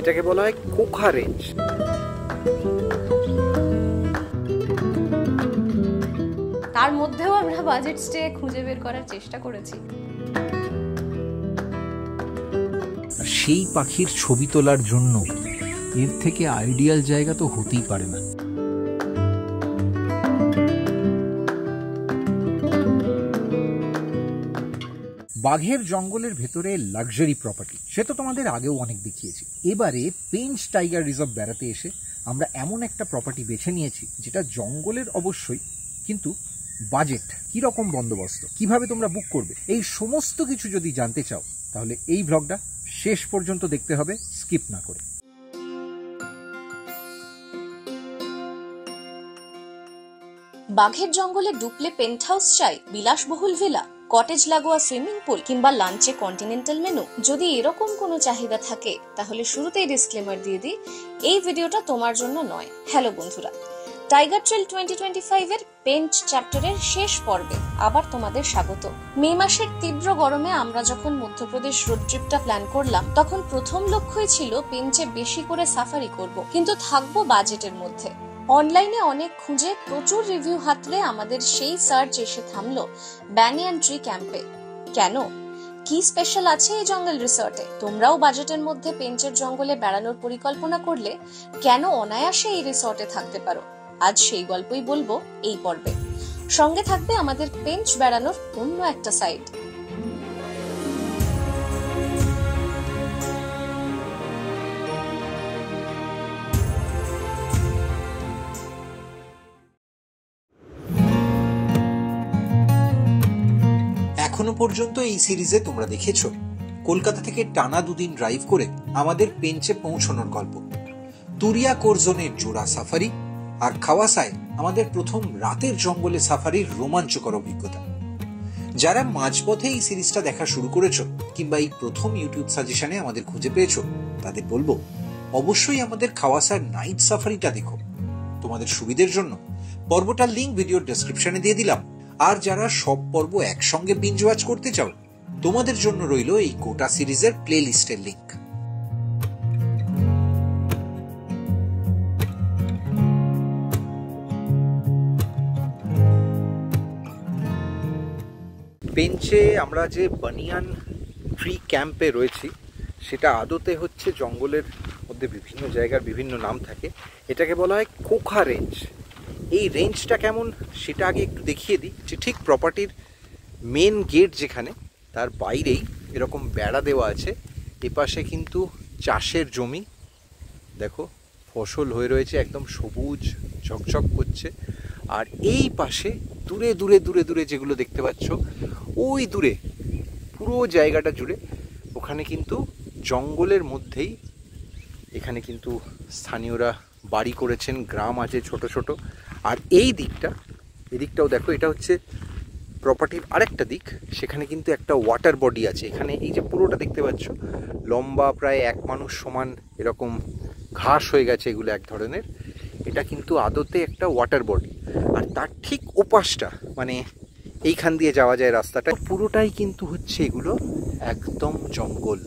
এটাকে বলা হয় কোখা রেঞ্জ। তার মধ্যেও আমরা বাজেট স্টে খুঁজে বের করার চেষ্টা করেছি। সেই পাখির ছবি তোলার জন্য এর থেকে আইডিয়াল জায়গা তো হতেই পারে না। বাঘের জঙ্গলের ভেতরে লাক্সারি প্রপার্টি, সে তো তোমাদের আগেও অনেক দেখিয়েছি। এবারে পেঞ্চ টাইগার রিজার্ভ বেড়াতে এসে আমরা এমন একটা প্রপার্টি বেছে নিয়েছি যেটা জঙ্গলের অবশ্যই, কিন্তু বাজেট কিরকম বন্দোবস্ত, কিভাবে তোমরা বুক করবে, এই সমস্ত কিছু যদি জানতে চাও তাহলে এই ব্লগটা শেষ পর্যন্ত দেখতে হবে, স্কিপ না করে। বাঘের জঙ্গলে ডুপ্লে পেন্ট হাউস চাই, বিলাসবহুল ভিলা, কটেজ লাগোয়া সুইমিং পুল কিংবা লাঞ্চে কন্টিনেন্টাল মেনু, যদি এরকম কোনো চাহিদা থাকে তাহলে শুরুতেই ডিসক্লেমার দিয়ে দিই, এই ভিডিওটা তোমার জন্য নয়। হ্যালো বন্ধুরা, টাইগার ট্রেল 2025 এর পেঞ্চ চ্যাপ্টারের শেষ পর্বে আবার তোমাদের স্বাগত। মে মাসের তীব্র গরমে আমরা যখন মধ্যপ্রদেশ রোড ট্রিপটা প্ল্যান করলাম, তখন প্রথম লক্ষ্যই ছিল পেঞ্চে বেশি করে সাফারি করব, কিন্তু থাকবো বাজেটের মধ্যে। অনলাইনে অনেক খুঁজে প্রচুর রিভিউ হাতলে আমাদের সেই সার্চ এসে থামলো ব্যানিয়ান ট্রি ক্যাম্পে। কেন, কি স্পেশাল আছে এই জঙ্গল রিসর্টে? তোমরাও বাজেটের মধ্যে পেঞ্চের জঙ্গলে বেড়ানোর পরিকল্পনা করলে কেন অনায়াসে এই রিসর্টে থাকতে পারো? আজ সেই গল্পই বলবো এই পর্বে। সঙ্গে থাকবে আমাদের পেঞ্চ বেড়ানোর অন্য একটা সাইড। এখনো পর্যন্ত এই সিরিজে তোমরা দেখেছো কলকাতা থেকে টানা 2 দিন ড্রাইভ করে আমাদের পেঞ্চে পৌঁছানোর গল্প, তুরিয়া কোরজনের জোড়া সাফারি, আর খাওয়াসায় আমাদের প্রথম রাতের জঙ্গলে সাফারির রোমাঞ্চকর অভিজ্ঞতা। যারা মাঝপথে এই সিরিজটা দেখা শুরু করেছো কিংবা এই প্রথম ইউটিউব সাজেশনে আমাদের খুঁজে পেয়েছো, তাদের বলবো অবশ্যই আমাদের খাওয়াসার নাইট সাফারিটা দেখো। তোমাদের সুবিধের জন্য পর্বটার লিঙ্ক ভিডিওর ডেসক্রিপশনে দিয়ে দিলাম। আর যারা সব পর্ব একসঙ্গে বিঞ্জ ওয়াচ করতে চাও, তোমাদের জন্য রইল এই গোটা সিরিজের প্লে লিস্টের লিঙ্ক। পেঞ্চে আমরা যে বানিয়ান ট্রি ক্যাম্পে রয়েছি, সেটা আদতে হচ্ছে জঙ্গলের মধ্যে বিভিন্ন জায়গার বিভিন্ন নাম থাকে। এটাকে বলা হয় কোখা রেঞ্জ। এই রেঞ্জটা কেমন সেটা আগে একটু দেখিয়ে দিই। যে ঠিক প্রপার্টির মেন গেট যেখানে, তার বাইরেই এরকম বেড়া দেওয়া আছে। এপাশে কিন্তু চাষের জমি, দেখো ফসল হয়ে রয়েছে, একদম সবুজ ঝকঝক করছে। আর এই পাশে দূরে দূরে দূরে দূরে যেগুলো দেখতে পাচ্ছ, ওই দূরে পুরো জায়গাটা জুড়ে, ওখানে কিন্তু জঙ্গলের মধ্যেই এখানে কিন্তু স্থানীয়রা বাড়ি করেছেন, গ্রাম আছে ছোট ছোট। আর এই এদিকটাও দেখো, এটা হচ্ছে প্রপার্টির আরেকটা দিক। সেখানে কিন্তু একটা ওয়াটার বডি আছে। এখানে এই যে পুরোটা দেখতে পাচ্ছ, লম্বা প্রায় 1 মানুষ সমান এরকম ঘাস হয়ে গেছে, এগুলো এক ধরনের। এটা কিন্তু আদতে একটা ওয়াটার বডি। আর তার ঠিক ওপাশটা, মানে এইখান দিয়ে যাওয়া যায় রাস্তাটা, পুরোটাই কিন্তু হচ্ছে এগুলো একদম জঙ্গল।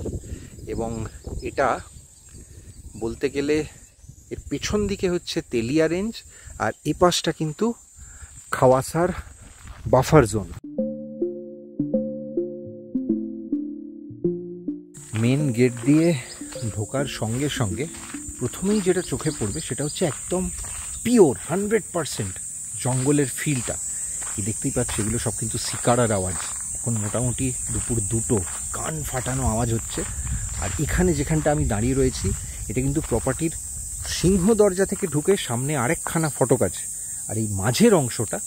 এবং এটা বলতে গেলে এর পেছন দিকে হচ্ছে তেলিয়া রেঞ্জ, আর এ পাশটা কিন্তু খাওয়াসার বাফার জোন। মেন গেট দিয়ে ঢোকার সঙ্গে সঙ্গে প্রথমেই যেটা চোখে পড়বে সেটা হচ্ছে একদম পিওর 100% জঙ্গলের ফিলটা। এই দেখতেই পাচ্ছি, এগুলো সব কিন্তু শিকারার আওয়াজ। এখন মোটামুটি দুপুর 2টো, কান ফাটানো আওয়াজ হচ্ছে। আর এখানে যেখানটা আমি দাঁড়িয়ে রয়েছি, এটা কিন্তু প্রপার্টির সিংহ দরজা থেকে ঢুকে সামনে আরেকখানা ফটক আছে। আর এই মাঝের অংশটা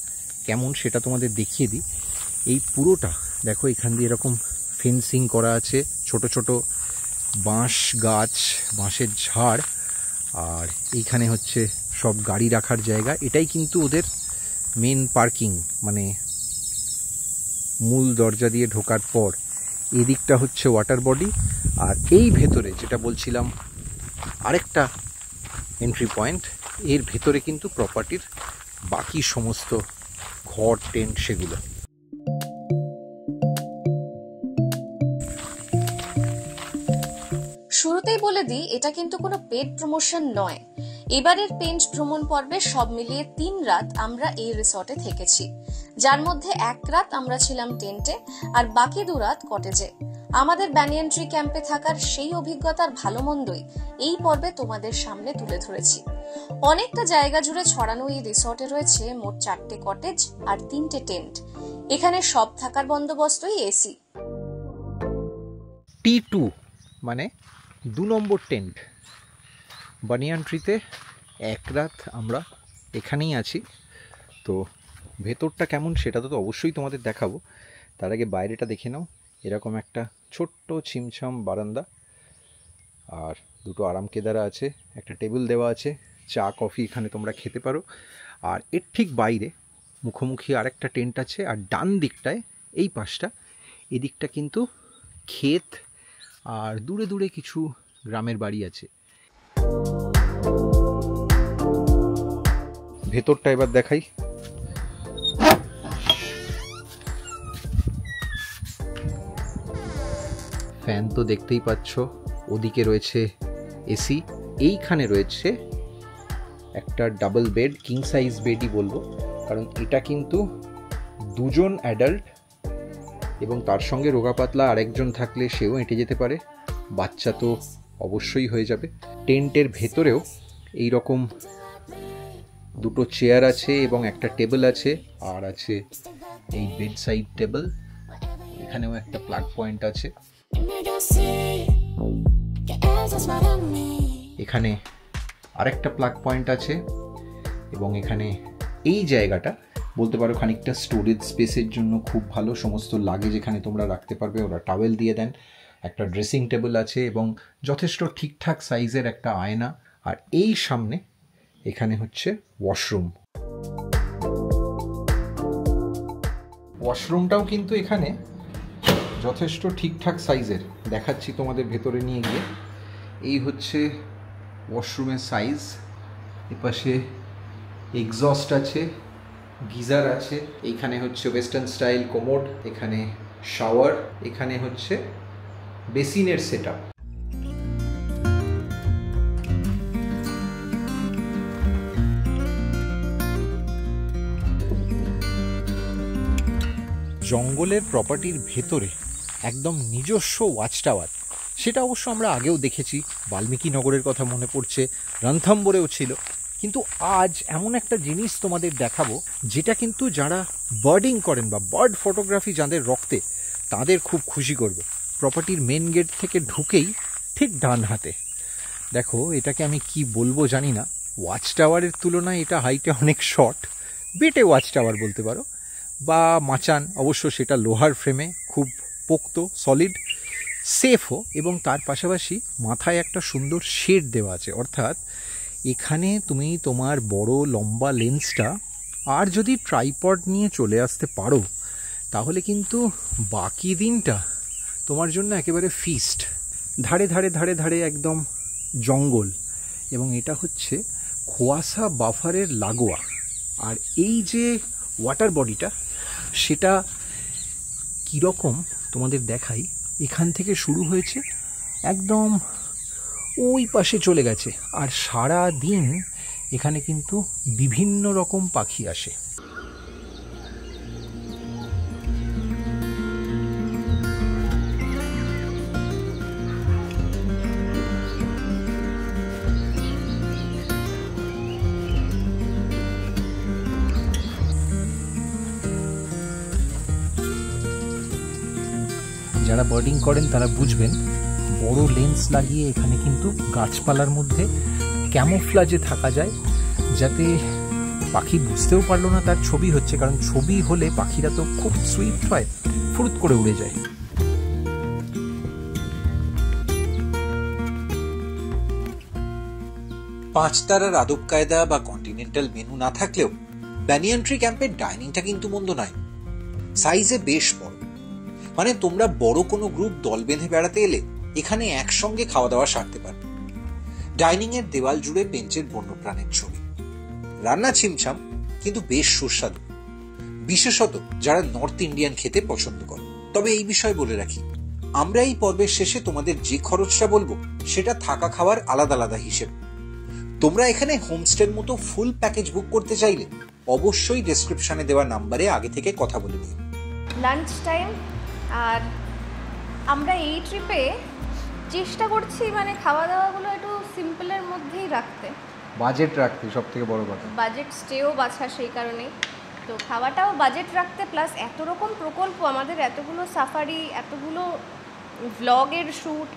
কেমন সেটা তোমাদের দেখিয়ে দিই। এই পুরোটা দেখো, এখান দিয়ে এরকম ফেন্সিং করা আছে, ছোট ছোট বাঁশ গাছ, বাঁশের ঝাড়। আর এইখানে হচ্ছে সব গাড়ি রাখার জায়গা। এটাই কিন্তু ওদের মেন পার্কিং, মানে মূল দরজা দিয়ে ঢোকার পর এদিকটা হচ্ছে ওয়াটার বডি। আর এই ভেতরে যেটা বলছিলাম আরেকটা এন্ট্রি পয়েন্ট, এর ভেতরে কিন্তু প্রপার্টির বাকি সমস্ত ঘর, টেন্ট, সেগুলো। শুরুতেই বলে বলে দিই, এটা কিন্তু কোনো পেড প্রমোশন নয়। এবারের পেঞ্চ ভ্রমণ পর্বে সব মিলিয়ে 3 রাত আমরা এই রিসর্টে থেকেছি, যার মধ্যে 1 রাত আমরা ছিলাম টেন্টে আর বাকি 2 রাত কটেজে। আমাদের ব্যানিয়ান ট্রি ক্যাম্পে থাকার সেই অভিজ্ঞতার ভালো মন্দই এই পর্বে তোমাদের সামনে তুলে ধরেছি। অনেকটা জায়গা জুড়ে ছড়ানো এই রিসর্টে রয়েছে মোট 4টে কটেজ আর 3টে টেন্ট। এখানে সব থাকার বন্দোবস্তই এসি। T2 মানে 2 নম্বর টেন্ট। বানিয়ান ট্রিতে 1 রাত আমরা এখানেই আছি। তো ভেতরটা কেমন সেটা তো অবশ্যই তোমাদের দেখাবো, তার আগে বাইরেটা দেখে নাও। এরকম একটা ছোট্ট ছিমছাম বারান্দা আর 2টো আরাম কেদারা আছে, একটা টেবিল দেওয়া আছে, চা কফি এখানে তোমরা খেতে পারো। আর এর ঠিক বাইরে মুখোমুখি আরেকটা টেন্ট আছে, আর ডান দিকটায় এই পাশটা, এদিকটা কিন্তু ক্ষেত আর দূরে দূরে কিছু গ্রামের বাড়ি আছে। ভেতরটা এবার দেখাই। ফ্যান তো দেখতেই পাচ্ছ, ওদিকে রয়েছে এসি, এইখানে রয়েছে একটা ডাবল বেড, কিং সাইজ বেডই বলবো, কারণ এটা কিন্তু 2 জন অ্যাডাল্ট এবং তার সঙ্গে রোগা পাতলা আরেকজন থাকলে সেও হেঁটে যেতে পারে, বাচ্চা তো অবশ্যই হয়ে যাবে। টেন্টের ভেতরেও এই রকম 2টো চেয়ার আছে এবং একটা টেবিল আছে, আর আছে এই বেড সাইড টেবিল, এখানেও একটা প্লাগ পয়েন্ট আছে। এখানে আরেকটা প্লাগ পয়েন্ট আছে এবং এখানে এই জায়গাটা বলতে পারো খানিকটা স্টোরেজ স্পেসের জন্য খুব ভালো। সমস্ত লাগেজ এখানে তোমরা রাখতে পারবে, ওরা টাওয়েল দিয়ে দেন। একটা ড্রেসিং টেবিল আছে এবং যথেষ্ট ঠিকঠাক সাইজের একটা আয়না, আর এই সামনে এখানে হচ্ছে ওয়াশরুম। ওয়াশরুমটাও কিন্তু এখানে যথেষ্ট ঠিকঠাক সাইজের, দেখাচ্ছি তোমাদের ভেতরে নিয়ে গিয়ে। এই হচ্ছে ওয়াশরুমের সাইজ। এপাশে এক্সস্ট আছে, গিজার আছে, এইখানে হচ্ছে ওয়েস্টার্ন স্টাইল কোমোড, এখানে শাওয়ার, এখানে হচ্ছে বেসিনের সেটআপ। জঙ্গলের প্রপার্টির ভেতরে একদম নিজস্ব ওয়াচ টাওয়ার, সেটা অবশ্য আমরা আগেও দেখেছি, বাল্মীকি নগরের কথা মনে পড়ছে, রণথম্বরেও ছিল। কিন্তু আজ এমন একটা জিনিস তোমাদের দেখাবো যেটা কিন্তু যারা বার্ডিং করেন বা বার্ড ফটোগ্রাফি যাদের রক্তে, তাদের খুব খুশি করবে। প্রপার্টির মেন গেট থেকে ঢুকেই ঠিক ডান হাতে দেখো, এটাকে আমি কি বলবো জানি না, ওয়াচ টাওয়ারের তুলনায় এটা হাইটে অনেক শর্ট, বেটে ওয়াচ টাওয়ার বলতে পারো, বা মাচান। অবশ্য সেটা লোহার ফ্রেমে, খুব পোক্ত, সলিড, সেফও, এবং তার পাশাপাশি মাথায় একটা সুন্দর শেড দেওয়া আছে। অর্থাৎ এখানে তুমি তোমার বড় লম্বা লেন্সটা আর যদি ট্রাইপড নিয়ে চলে আসতে পারো, তাহলে কিন্তু বাকি দিনটা তোমার জন্য একেবারে ফিস্ট। ধারে ধারে ধারে ধারে একদম জঙ্গল, এবং এটা হচ্ছে খোয়াসা বাফারের লাগোয়া। আর এই যে ওয়াটার বডিটা, সেটা কীরকম তোমাদের দেখাই। এখান থেকে শুরু হয়েছে, একদম ওই পাশে চলে গেছে, আর সারা দিন এখানে কিন্তু বিভিন্ন রকম পাখি আসে। যারা বার্ডিং করেন তারা বুঝবেন, বড় লেন্স লাগিয়ে এখানে কিন্তু গাছপালার মধ্যে ক্যামোফ্লাজে থাকা যায়, যাতে পাখি বুঝতেও পারলো না তার ছবি হচ্ছে, কারণ ছবি হলে পাখিরা তো খুব সুইফট হয়, ফুরুত করে উড়ে যায়। পাঁচ তারার আদব কায়দা বা কন্টিনেন্টাল মেনু না থাকলেও ব্যানিয়ান ট্রি ক্যাম্পের ডাইনিংটা কিন্তু মন্দ নয়, সাইজে বেশ বড়। মানে তোমরা বড় কোনো গ্রুপ দল বেঁধে বেড়াতে এলে এখানে একসঙ্গে খাওয়া দাওয়া সারতে পারবে। ডাইনিং এর দেওয়াল জুড়ে বেঞ্চের বন্যপ্রাণের ছবি, রান্না ছিমছাম কিন্তু বেশ সুস্বাদু, বিশেষত যারা নর্থ ইন্ডিয়ান খেতে পছন্দ করে। তবে এই বিষয়ে বলে রাখি, আমরা এই পর্বের শেষে তোমাদের যে খরচটা বলবো সেটা থাকা খাওয়ার আলাদা আলাদা হিসেব। তোমরা এখানে হোমস্টের মতো ফুল প্যাকেজ বুক করতে চাইলে অবশ্যই ডেসক্রিপশনে দেওয়া নাম্বারে আগে থেকে কথা বলে দিও। লাঞ্চ টাইম, আর আমরা এই ট্রিপে চেষ্টা করছি মানে খাওয়া দাওয়াগুলো একটু সিম্পলের মধ্যেই রাখতে, বাজেট রাখতে, সব থেকে বড় কথা বাজেট স্টেও বাছা সেই কারণেই। তো খাওয়াটাও বাজেট রাখতে, প্লাস এত রকম প্রকল্প আমাদের, এতগুলো সাফারি, এতগুলো ভ্লগের শ্যুট,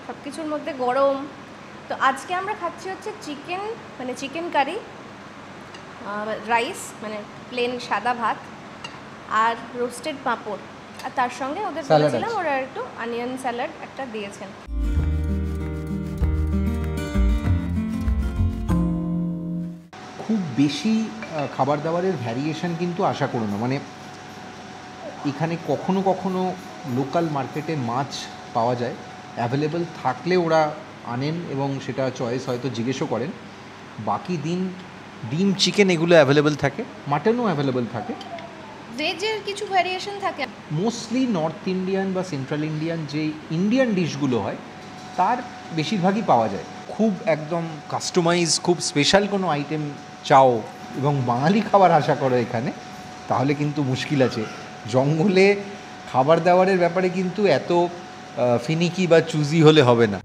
সব কিছুর মধ্যে গরম। তো আজকে আমরা খাচ্ছি হচ্ছে চিকেন, মানে চিকেন কারি, রাইস মানে প্লেন সাদা ভাত, আর রোস্টেড পাঁপড়, আর তার সঙ্গে ওদের বলেছিলাম ওরা একটু অনিয়ন স্যালাড একটা দিয়েছেন। খুব বেশি খাবার দাবারের ভ্যারিয়েশন কিন্তু আশা করো না, মানে এখানে কখনো কখনো লোকাল মার্কেটে মাছ পাওয়া যায়, অ্যাভেলেবল থাকলে ওরা আনেন এবং সেটা চয়েস হয়তো জিজ্ঞেসও করেন। বাকি দিন ডিম, চিকেন এগুলো অ্যাভেলেবল থাকে, মাটনও অ্যাভেলেবল থাকে, ভেজের কিছু ভ্যারিয়েশন থাকে। মোস্টলি নর্থ ইন্ডিয়ান বা সেন্ট্রাল ইন্ডিয়ান যে ইন্ডিয়ান ডিশগুলো হয় তার বেশিরভাগই পাওয়া যায়। খুব একদম কাস্টমাইজ, খুব স্পেশাল কোনো আইটেম চাও এবং বাঙালি খাবার আশা করো এখানে, তাহলে কিন্তু মুশকিল আছে। জঙ্গলে খাবার দাবারের ব্যাপারে কিন্তু এত ফিনিকি বা চুজি হলে হবে না।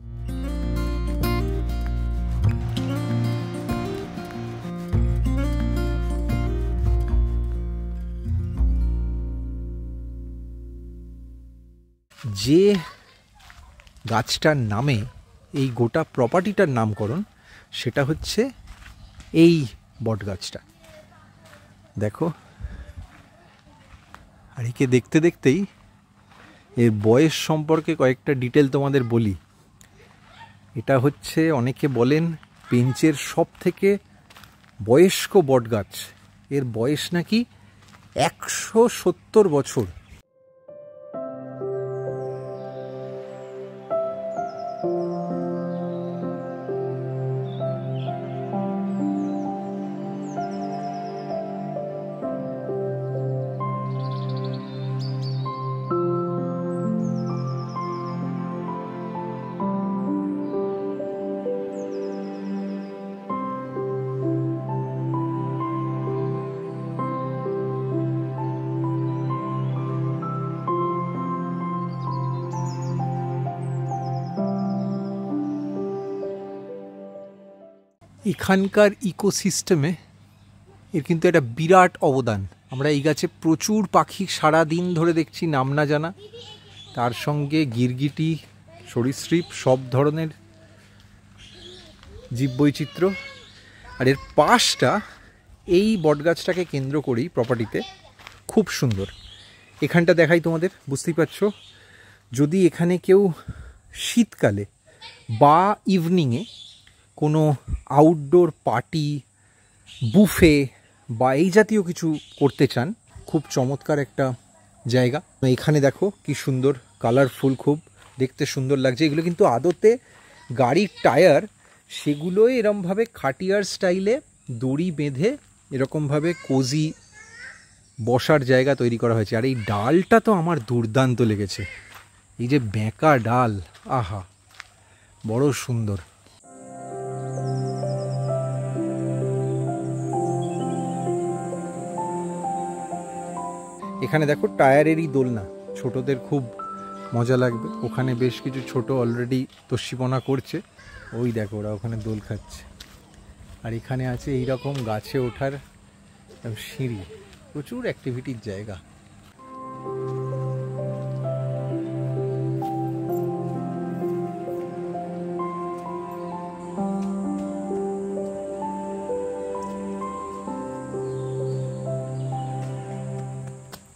যে গাছটার নামে এই গোটা প্রপার্টিটার নামকরণ, সেটা হচ্ছে এই বট গাছটা। দেখো, আর একে দেখতে দেখতেই এর বয়স সম্পর্কে কয়েকটা ডিটেল তোমাদের বলি। এটা হচ্ছে, অনেকে বলেন, পেঞ্চের সব থেকে বয়স্ক বট গাছ। এর বয়স নাকি 170 বছর। এখানকার ইকোসিস্টেমে এর কিন্তু একটা বিরাট অবদান। আমরা এই গাছে প্রচুর পাখি সারা দিন ধরে দেখছি, নাম না জানা, তার সঙ্গে গিরগিটি, সরীসৃপ, সব ধরনের জীববৈচিত্র্য। আর এর পাশটা এই বটগাছটাকে কেন্দ্র করেই প্রপার্টিতে খুব সুন্দর। এখানটা দেখাই তোমাদের, বুঝতেই পারছো। যদি এখানে কেউ শীতকালে বা ইভিনিংয়ে কোনো আউটডোর পার্টি, বুফে বা এই জাতীয় কিছু করতে চান, খুব চমৎকার একটা জায়গা। এখানে দেখো কি সুন্দর কালারফুল, খুব দেখতে সুন্দর লাগছে। এগুলো কিন্তু আদতে গাড়ির টায়ার, সেগুলোই এরমভাবে খাটিয়ার স্টাইলে দড়ি বেঁধে এরকমভাবে কোজি বসার জায়গা তৈরি করা হয়েছে। আর এই ডালটা তো আমার দুর্দান্ত লেগেছে, এই যে বেঁকা ডাল, আহা, বড় সুন্দর। এখানে দেখো টায়ারেরই দোলনা, ছোটদের খুব মজা লাগবে। ওখানে বেশ কিছু ছোট অলরেডি তস্যিপনা করছে, ওই দেখো ওরা ওখানে দোল খাচ্ছে। আর এখানে আছে এইরকম গাছে ওঠার সিঁড়ি, প্রচুর অ্যাক্টিভিটির জায়গা।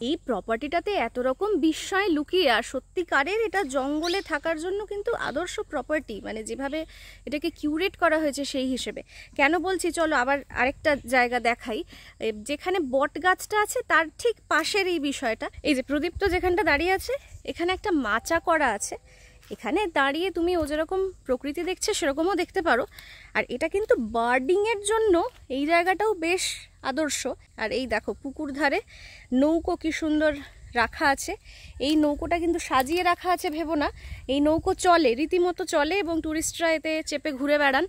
এই প্রপার্টিটাতে এত রকম বিস্ময় লুকিয়ে, আর সত্যিকারের এটা জঙ্গলে থাকার জন্য কিন্তু আদর্শ প্রপার্টি, মানে যেভাবে এটাকে কিউরেট করা হয়েছে সেই হিসেবে। কেন বলছি, চলো আবার আরেকটা জায়গা দেখাই। যেখানে বট গাছটা আছে তার ঠিক পাশের এই বিষয়টা, এই যে প্রদীপ্ত যেখানটা দাঁড়িয়ে আছে, এখানে একটা মাচা করা আছে। এখানে দাঁড়িয়ে তুমি ও যেরকম প্রকৃতি দেখছে সেরকমও দেখতে পারো। আর এটা কিন্তু বার্ডিংয়ের জন্য এই জায়গাটাও বেশ আদর্শ। আর এই দেখো পুকুর ধারে নৌকো কি সুন্দর রাখা আছে। এই নৌকোটা কিন্তু সাজিয়ে রাখা আছে ভেবো না, এই নৌকো চলে, রীতিমতো চলে এবং ট্যুরিস্টরা এতে চেপে ঘুরে বেড়ান।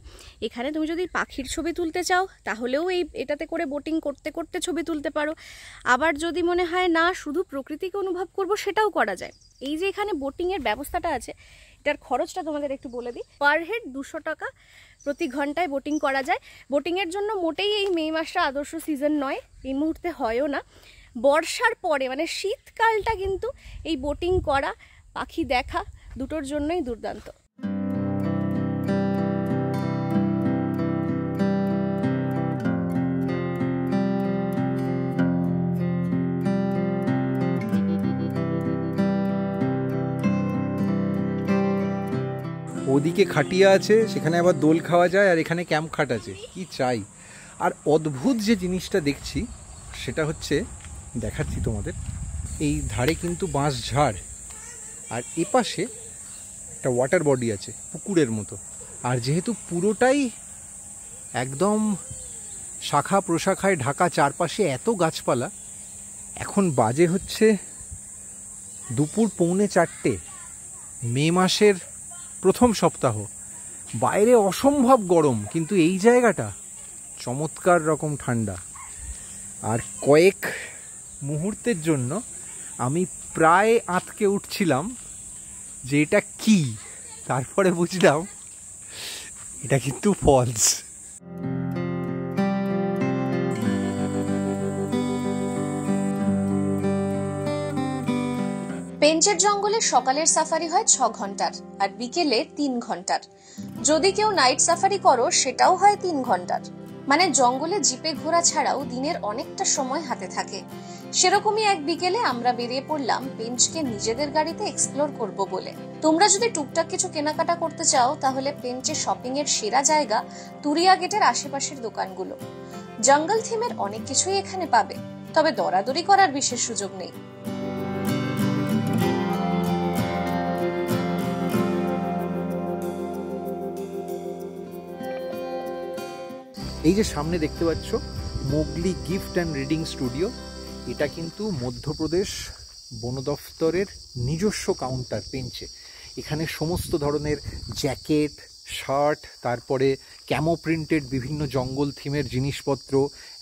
এখানে তুমি যদি পাখির ছবি তুলতে চাও তাহলেও এটাতে করে বোটিং করতে করতে ছবি তুলতে পারো। আবার যদি মনে হয় না শুধু প্রকৃতিকে অনুভব করব, সেটাও করা যায়। এই যে এখানে বোটিংয়ের ব্যবস্থাটা আছে, এটার খরচটা তোমাদের একটু বলে দিই। পার হেড 200 টাকা প্রতি ঘন্টায় বোটিং করা যায়। বোটিংয়ের জন্য মোটেই এই মে মাসটা আদর্শ সিজন নয়, এই মুহূর্তে হয়ও না। বর্ষার পরে মানে শীতকালটা কিন্তু এই বোটিং করা, পাখি দেখা দুটোর জন্যই দুর্দান্ত। ওদিকে খাটিয়া আছে, সেখানে আবার দোল খাওয়া যায়, আর এখানে ক্যাম্প খাট আছে। কি চাই। আর অদ্ভুত যে জিনিসটা দেখছি সেটা হচ্ছে, দেখাচ্ছি তোমাদের, এই ধারে কিন্তু বাঁশ ঝাড়, আর এপাশে একটা ওয়াটার বডি আছে পুকুরের মতো। আর যেহেতু পুরোটাই একদম শাখা প্রশাখায় ঢাকা, চারপাশে এত গাছপালা, এখন বাজে হচ্ছে দুপুর 3:45, মে মাসের প্রথম সপ্তাহ। বাইরে অসম্ভব গরম, কিন্তু এই জায়গাটা চমৎকার রকম ঠান্ডা। আর কয়েক মুহূর্তের জন্য আমি প্রায় আঁতকে উঠছিলাম যে এটা কি, তারপরে বুঝলাম এটা কিন্তু ফলস। পেঞ্চের জঙ্গলে সকালের সাফারি হয় 6 ঘন্টার আর বিকেলে 3 ঘন্টার। যদি কেউ নাইট সাফারি করো সেটাও হয় 3 ঘন্টার। মানে জঙ্গলে জিপে ঘোরা ছাড়াও দিনের অনেকটা সময় হাতে থাকে। সেরকমই এক বিকেলে আমরা বেরিয়ে পড়লাম পেঞ্চকে নিজেদের গাড়িতে এক্সপ্লোর করব বলে। তোমরা যদি টুকটাক কিছু কেনাকাটা করতে চাও তাহলে পেঞ্চে শপিং এর সেরা জায়গা তুরিয়া গেটের আশেপাশের দোকানগুলো। জঙ্গল থিমের অনেক কিছুই এখানে পাবে, তবে দরাদরি করার বিশেষ সুযোগ নেই। এই যে সামনে দেখতে পাচ্ছ Mowgli gift and reading studio, এটা কিন্তু মধ্যপ্রদেশ বন দফতরের নিজস্ব কাউন্টার পেঞ্চে। এখানে সমস্ত ধরনের জ্যাকেট, শার্ট, তারপরে ক্যামো প্রিন্টেড বিভিন্ন জঙ্গল থিমের জিনিসপত্র,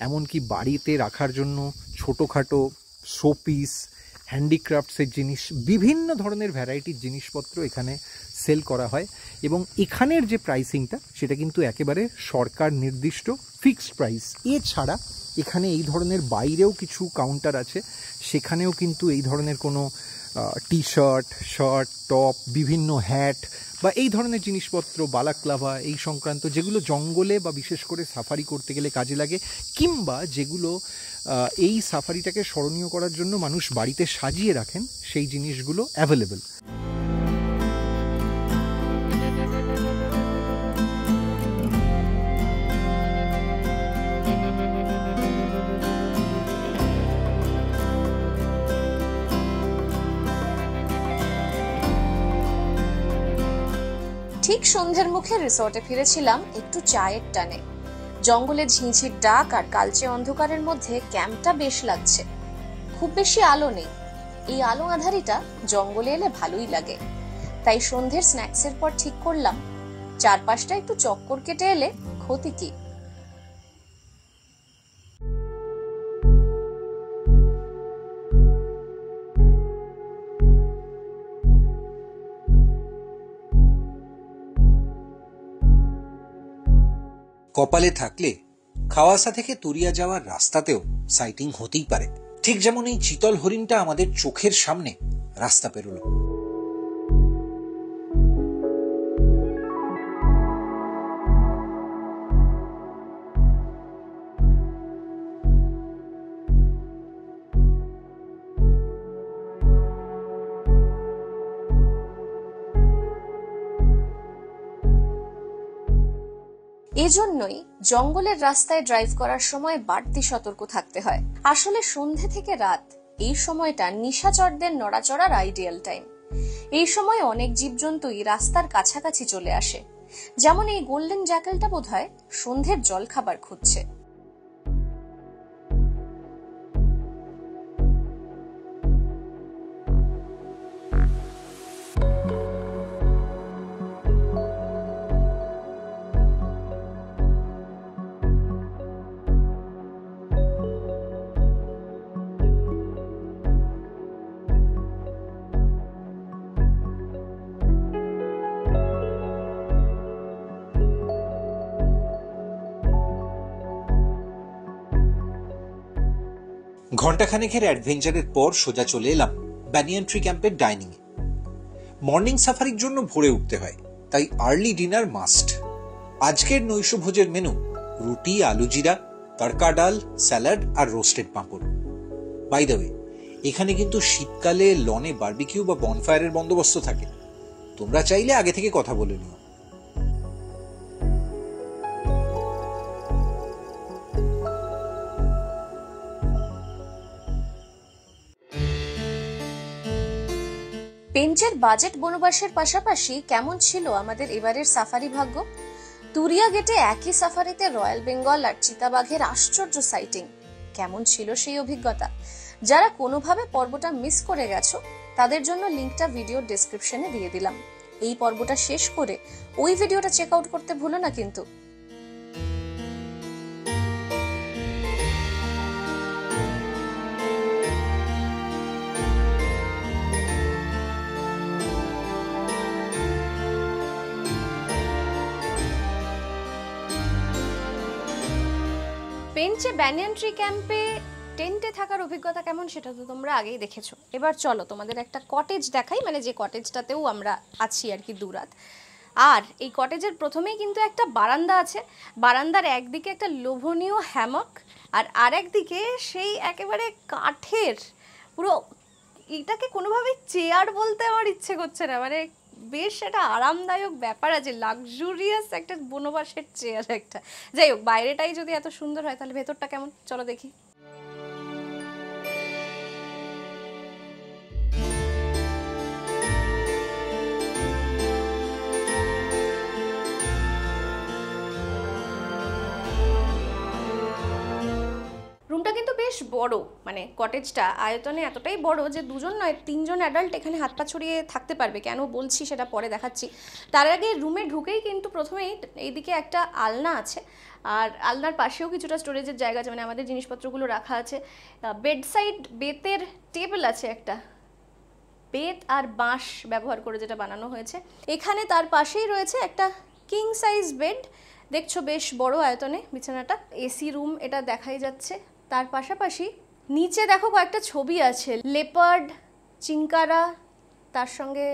এমনকি বাড়িতে রাখার জন্য ছোটোখাটো শোপিস, হ্যান্ডিক্রাফটসের জিনিস, বিভিন্ন ধরনের ভ্যারাইটির জিনিসপত্র এখানে সেল করা হয়। এবং এখানের যে প্রাইসিংটা সেটা কিন্তু একেবারে সরকার নির্দিষ্ট ফিক্সড প্রাইস। এছাড়া এখানে এই ধরনের বাইরেও কিছু কাউন্টার আছে, সেখানেও কিন্তু এই ধরনের কোনো টি শার্ট, শার্ট, টপ, বিভিন্ন হ্যাট বা এই ধরনের জিনিসপত্র, বালাক্লাভা এই সংক্রান্ত, যেগুলো জঙ্গলে বা বিশেষ করে সাফারি করতে গেলে কাজে লাগে, কিংবা যেগুলো এই সাফারিটাকে স্মরণীয় করার জন্য মানুষ বাড়িতে সাজিয়ে রাখেন, সেই জিনিসগুলো অ্যাভেলেবেল। ঠিক সন্ধ্যের মুখে রিসোর্টে ফিরেছিলাম একটু চায়ের টানে। জঙ্গলে ঝিঁঝির ডাক আর কালচে অন্ধকারের মধ্যে ক্যাম্পটা বেশ লাগছে। খুব বেশি আলো নেই, এই আলো আঁধারিটা জঙ্গলে এলে ভালোই লাগে। তাই সন্ধ্যের স্ন্যাক্সের পর ঠিক করলাম চারপাশটা একটু চক্কর কেটে এলে ক্ষতি কি। কপালে থাকলে খাওয়াসা থেকে তুরিয়া যাওয়ার রাস্তাতেও সাইটিং হতেই পারে। ঠিক যেমন এই চিতল হরিণটা আমাদের চোখের সামনে রাস্তা পেরোলো। এজন্যই জঙ্গলের রাস্তায় ড্রাইভ করার সময় বাড়তি সতর্ক থাকতে হয়। আসলে সন্ধে থেকে রাত এই সময়টা নিশাচরদের নড়াচড়ার আইডিয়াল টাইম। এই সময় অনেক জীবজন্তুই রাস্তার কাছাকাছি চলে আসে। যেমন এই গোল্ডেন জ্যাকেলটা বোধহয় সন্ধ্যের জল খাবার খুঁজছে। ঘণ্টাখানেকের অ্যাডভেঞ্চারের পর সোজা চলে এলাম ব্যানিয়ান ট্রি ক্যাম্পের ডাইনিং এ। মর্নিং সাফারির জন্য ভোরে উঠতে হয়, তাই আর্লি ডিনার মাস্ট। আজকের নৈশভোজের মেনু রুটি, আলু জিরা, তড়কা ডাল, স্যালাড আর রোস্টেড পাঁপড়। বাই দ্য ওয়ে, এখানে কিন্তু শীতকালে লনে বারবিকিউ বা বনফায়ারের বন্দোবস্ত থাকে, তোমরা চাইলে আগে থেকে কথা বলে নিও। পেঞ্চের বাজেট বনবাসের পাশাপাশি কেমন ছিল আমাদের এবারের সাফারি ভাগ্য? তুরিয়া গেটে একই সাফারিতে রয়্যাল বেঙ্গল আর চিতাবাঘের আশ্চর্য সাইটিং। কেমন ছিল সেই অভিজ্ঞতা? যারা কোনোভাবে পর্বটা মিস করে গেছো তাদের জন্য লিঙ্কটা ভিডিওর ডেসক্রিপশনে দিয়ে দিলাম। এই পর্বটা শেষ করে ওই ভিডিওটা চেক আউট করতে ভুলো না কিন্তু। পেঞ্চে ব্যানিয়ান ট্রি ক্যাম্পে টেন্টে থাকার অভিজ্ঞতা কেমন সেটা তো তোমরা আগেই দেখেছো। এবার চলো তোমাদের একটা কটেজ দেখাই, মানে যে কটেজটাতেও আমরা আছি আর কি দুরাত। আর এই কটেজের প্রথমেই কিন্তু একটা বারান্দা আছে। বারান্দার একদিকে একটা লোভনীয় হ্যামক, আর আরেকদিকে সেই একেবারে কাঠের পুরো, এটাকে কোনোভাবেই চেয়ার বলতে আমার ইচ্ছে করছে না, মানে বেশ একটা আরামদায়ক ব্যাপার আছে, লাক্সুরিয়াস একটা বনবাসের চেয়ার একটা। যাই হোক, বাইরেটাই যদি এত সুন্দর হয় তাহলে ভেতরটা কেমন চলো দেখি। রুমটা কিন্তু বেশ বড়, মানে কটেজটা আয়তনে এতটাই বড় যে দুজন নয় 3জন অ্যাডাল্ট এখানে হাত পা ছড়িয়ে থাকতে পারবে। কেন বলছি সেটা পরে দেখাচ্ছি। তার আগে রুমে ঢুকেই কিন্তু প্রথমেই এইদিকে একটা আলনা আছে, আর আলনার পাশেও কিছুটা স্টোরেজের জায়গা আছে, মানে আমাদের জিনিসপত্রগুলো রাখা আছে। বেডসাইড বেতের টেবিল আছে একটা, বেত আর বাঁশ ব্যবহার করে যেটা বানানো হয়েছে। এখানে তার পাশেই রয়েছে একটা কিং সাইজ বেড, দেখছো বেশ বড় আয়তনে বিছানাটা। এসি রুম এটা দেখাই যাচ্ছে। তার পাশাপাশি নিচে দেখো কয়েকটা ছবি আছে, লেপার্ড, চিঙ্কারা, তার সঙ্গে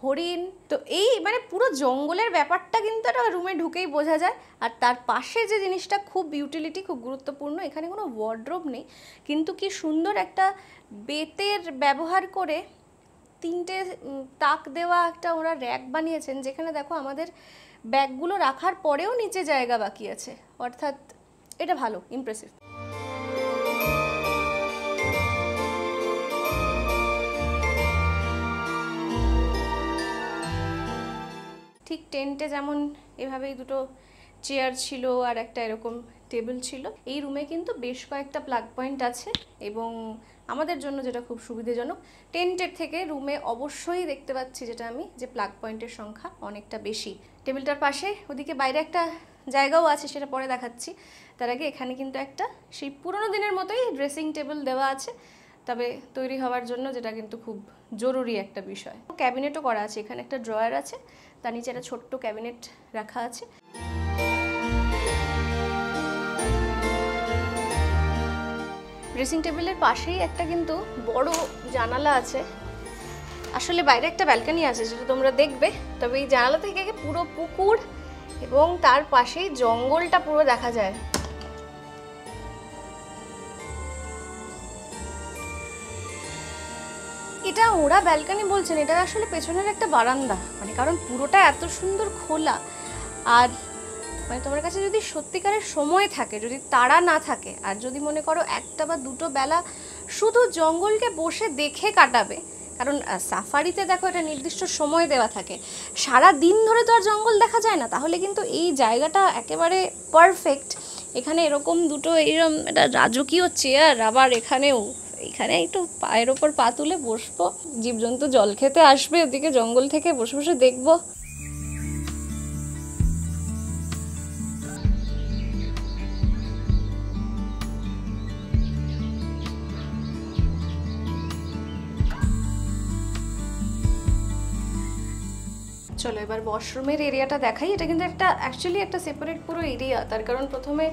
হরিণ। তো এই মানে পুরো জঙ্গলের ব্যাপারটা কিন্তু একটা রুমে ঢুকেই বোঝা যায়। আর তার পাশে যে জিনিসটা খুব ইউটিলিটি, খুব গুরুত্বপূর্ণ, এখানে কোনো ওয়ার্ড্রোব নেই, কিন্তু কি সুন্দর একটা বেতের ব্যবহার করে 3টে তাক দেওয়া একটা ওরা র্যাক বানিয়েছেন, যেখানে দেখো আমাদের ব্যাগগুলো রাখার পরেও নিচে জায়গা বাকি আছে। অর্থাৎ এটা ভালো, ইমপ্রেসিভ। ঠিক টেন্টে যেমন এভাবেই দুটো চেয়ার ছিল আর একটা এরকম টেবিল ছিল, এই রুমে কিন্তু বেশ কয়েকটা প্লাগ পয়েন্ট আছে, এবং আমাদের জন্য যেটা খুব সুবিধাজনক, টেন্টের থেকে রুমে অবশ্যই দেখতে পাচ্ছি যেটা আমি, যে প্লাগ পয়েন্টের সংখ্যা অনেকটা বেশি। টেবিলটার পাশে ওদিকে বাইরে একটা জায়গাও আছে, সেটা পরে দেখাচ্ছি। তার আগে এখানে কিন্তু একটা সেই পুরোনো দিনের মতোই ড্রেসিং টেবিল দেওয়া আছে, তবে তৈরি হওয়ার জন্য, যেটা কিন্তু খুব জরুরি একটা বিষয়। ক্যাবিনেটও করা আছে, এখানে একটা ড্রয়ার আছে, তার নিচে একটা ছোট্ট ক্যাবিনেট রাখা আছে। ড্রেসিং টেবিলের পাশেই একটা কিন্তু বড় জানালা আছে। আসলে বাইরে একটা ব্যালকনি আছে যেটা তোমরা দেখবে, তবে এই জানালা থেকে পুরো পুকুর এবং তার পাশেই জঙ্গলটা পুরো দেখা যায়। এটা ওরা ব্যালকনি বলছেন, এটা আসলে পেছনের একটা বারান্দা, মানে কারণ পুরোটা এত সুন্দর খোলা। আর মানে তোমার কাছে যদি সত্যিকারের সময় থাকে, যদি তাড়া না থাকে, আর যদি মনে করো একটা বা দুটো বেলা শুধু জঙ্গলকে বসে দেখে কাটাবে, কারণ সাফারিতে দেখো এটা নির্দিষ্ট সময় দেওয়া থাকে, সারা দিন ধরে তো আর জঙ্গল দেখা যায় না, তাহলে কিন্তু এই জায়গাটা একেবারে পারফেক্ট। এখানে এরকম দুটো এইরকম একটা রাজকীয় চেয়ার, আবার এখানে একটু পায়ের ওপর পা তুলে বসবো, জীবজন্তু জল খেতে আসবে, ওদিকে জঙ্গল থেকে বসে বসে দেখবো। চলো এবার ওয়াশরুমের এরিয়াটা দেখাই। এটা কিন্তু একটা অ্যাকচুয়ালি একটা সেপারেট পুরো এরিয়া, তার কারণ প্রথমে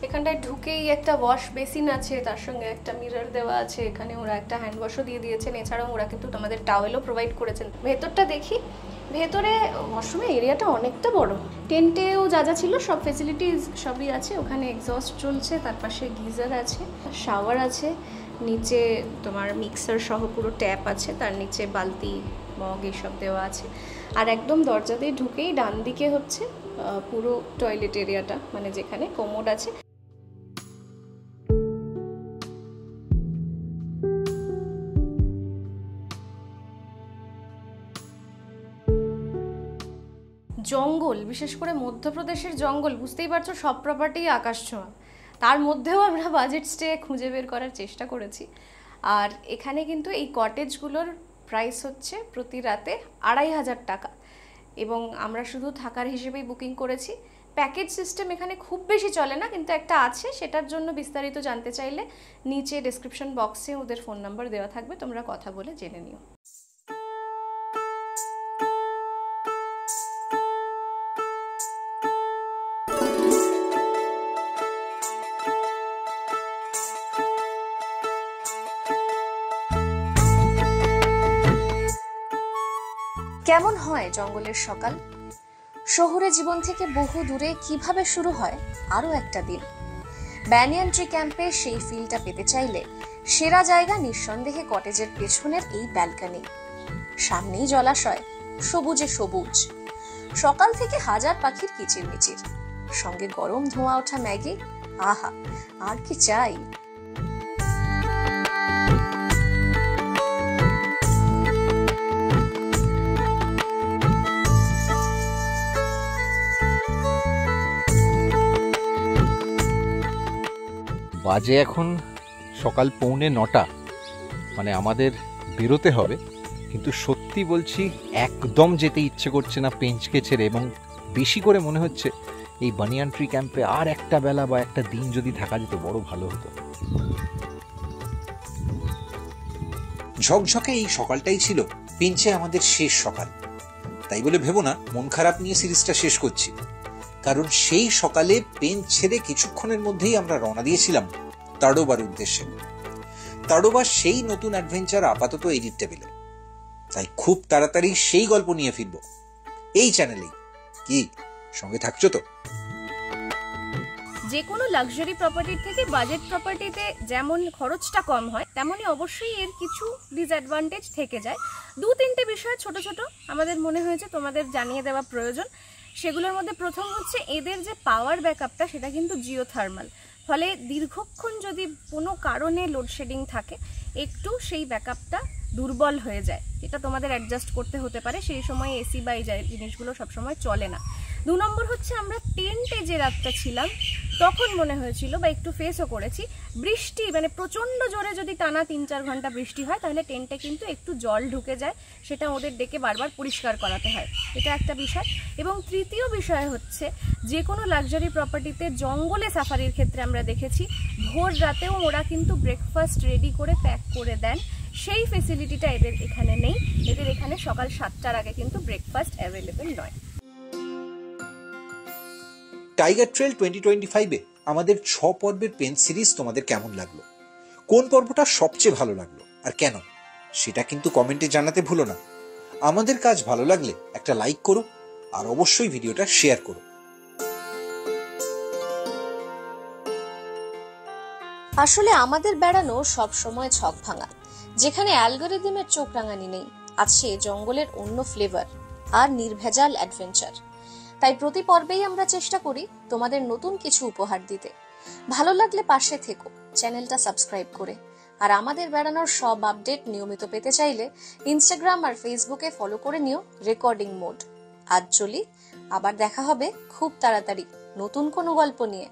এখানটায় ঢুকেই একটা ওয়াশ বেসিন আছে, তার সঙ্গে একটা মিরর দেওয়া আছে, এখানে ওরা একটা হ্যান্ড ওয়াশও দিয়ে দিয়েছেন, এছাড়াও ওরা কিন্তু আমাদের টাওয়েলও প্রোভাইড করেছেন। ভেতরটা দেখি, ভেতরে ওয়াশরুমের এরিয়াটা অনেকটা বড়। টেন্টেও যা যা ছিল সব ফেসিলিটিস সবই আছে। ওখানে এক্সস্ট চলছে, তার পাশে গিজার আছে, শাওয়ার আছে, নিচে তোমার মিক্সার সহ পুরো ট্যাপ আছে, তার নিচে বালতি মগ এইসব দেওয়া আছে। আর একদম দরজা দিয়ে ঢুকেই ডান দিকে হচ্ছে পুরো টয়লেট এরিয়াটা, মানে যেখানে কোমোড আছে। জঙ্গল, বিশেষ করে মধ্যপ্রদেশের জঙ্গল, বুঝতেই পারছো সব প্রপার্টি আকাশ ছোঁয়া। তার মধ্যেও আমরা বাজেট স্টে খুঁজে বের করার চেষ্টা করেছি। আর এখানে কিন্তু এই কটেজগুলোর প্রাইস হচ্ছে প্রতি রাতে 2500 টাকা, এবং আমরা শুধু থাকার হিসেবেই বুকিং করেছি। প্যাকেজ সিস্টেম এখানে খুব বেশি চলে না, কিন্তু একটা আছে। সেটার জন্য বিস্তারিত জানতে চাইলে নিচে ডেসক্রিপশন বক্সে ওদের ফোন নাম্বার দেওয়া থাকবে, তোমরা কথা বলে জেনে নিও। কেমন হয় জঙ্গলের সকাল? শহুরে জীবন থেকে বহু দূরে কিভাবে শুরু হয় আরো একটা দিন? ব্যানিয়ান ট্রি ক্যাম্পে সেই ফিলটা পেতে চাইলে সেরা জায়গা নিঃসন্দেহে কটেজের পেছনের এই ব্যালকনি। সামনেই জলাশয়, সবুজে সবুজ, সকাল থেকে হাজার পাখির কিচিরমিচির, সঙ্গে গরম ধোঁয়া ওঠা ম্যাগি। আহা, আর কি চাই? বাজে এখন সকাল 8:45, মানে আমাদের বেরোতে হবে, কিন্তু সত্যি বলছি একদম যেতে ইচ্ছে করছে না পেঞ্চকে ছেড়ে, এবং বেশি করে মনে হচ্ছে এই বানিয়ান ট্রি ক্যাম্পে আর একটা বেলা বা একটা দিন যদি থাকা যেত বড় ভালো হতো। ঝকঝকে এই সকালটাই ছিল পেঞ্চে আমাদের শেষ সকাল। তাই বলে ভেবো না মন খারাপ নিয়ে সিরিজটা শেষ করছি, কারণ সেই সকালে পেঞ্চ ছেড়ে কিছুক্ষণের মধ্যেই আমরা রওনা দিয়েছিলাম তাড়োবার উদ্দেশ্যে। তাড়োবা সেই নতুন অ্যাডভেঞ্চার আপাতত এডিট টেবিলে, তাই খুব তাড়াতাড়ি সেই গল্প নিয়ে ফিরবো এই চ্যানেলেই। কি সঙ্গে থাকছো তো? যে কোনো লাক্সারি প্রপার্টির থেকে বাজেট প্রপার্টিতে যেমন খরচটা কম হয়, তেমনই অবশ্যই এর কিছু ডিসঅ্যাডভান্টেজ থেকে যায়। 2-3টে বিষয় ছোট ছোট আমাদের মনে হয়েছে তোমাদের জানিয়ে দেওয়া প্রয়োজন। সেগুলোর মধ্যে প্রথম হচ্ছে এদের যে পাওয়ার ব্যাকআপটা, সেটা কিন্তু জিওথার্মাল। ফলে দীর্ঘক্ষণ যদি কোনো কারণে লোডশেডিং থাকে, একটু সেই ব্যাকআপটা দুর্বল হয়ে যায়, এটা তোমাদের অ্যাডজাস্ট করতে হতে পারে। সেই সময় এসি বা এই জিনিসগুলো সবসময় চলে না। 2 নম্বর হচ্ছে আমরা টেন্টে যে রাতটা ছিলাম তখন মনে হয়েছিল, বা একটু ফেসও করেছি, বৃষ্টি মানে প্রচণ্ড জোরে যদি টানা 3-4 ঘন্টা বৃষ্টি হয় তাহলে টেন্টে কিন্তু একটু জল ঢুকে যায়, সেটা ওদের ডেকে বারবার পরিষ্কার করাতে হয়, এটা একটা বিষয়। এবং তৃতীয় বিষয় হচ্ছে যে কোনো লাক্সারি প্রপার্টিতে জঙ্গলে সাফারির ক্ষেত্রে আমরা দেখেছি ভোর রাতেও ওরা কিন্তু ব্রেকফাস্ট রেডি করে প্যাক করে দেন। সেই ফেসিলিটিটা এদের এখানে নেই। এদের এখানে সকাল 7টার আগে কিন্তু ব্রেকফাস্ট অ্যাভেলেবেল নয়। টাইগার ট্রেল 2025-এ আমাদের 6 পর্বের পেঞ্চ সিরিজ তোমাদের কেমন লাগলো? কোন পর্বটা সবচেয়ে ভালো লাগলো আর কেন, সেটা কিন্তু কমেন্টে জানাতে ভুলো না। আমাদের কাজ ভালো লাগলে একটা লাইক করো, আর অবশ্যই ভিডিওটা শেয়ার করো। আসলে আমাদের বেড়ানো সব সময় ছক ভাঙা, যেখানে অ্যালগরিদমের চোখ রাঙানি নেই, আছে জঙ্গলের অন্য ফ্লেভার আর নির্ভেজাল অ্যাডভেঞ্চার। তাই প্রতি পর্বেই আমরা চেষ্টা করি তোমাদের নতুন কিছু উপহার দিতে। ভালো লাগলে পাশে থেকো চ্যানেলটা সাবস্ক্রাইব করে। আর আমাদের বেড়ানোর সব আপডেট নিয়মিত পেতে চাইলে ইনস্টাগ্রাম আর ফেসবুকে ফলো করে নিও রেকর্ডিং মোড। আজ চলি, আবার দেখা হবে খুব তাড়াতাড়ি নতুন কোনো গল্প নিয়ে।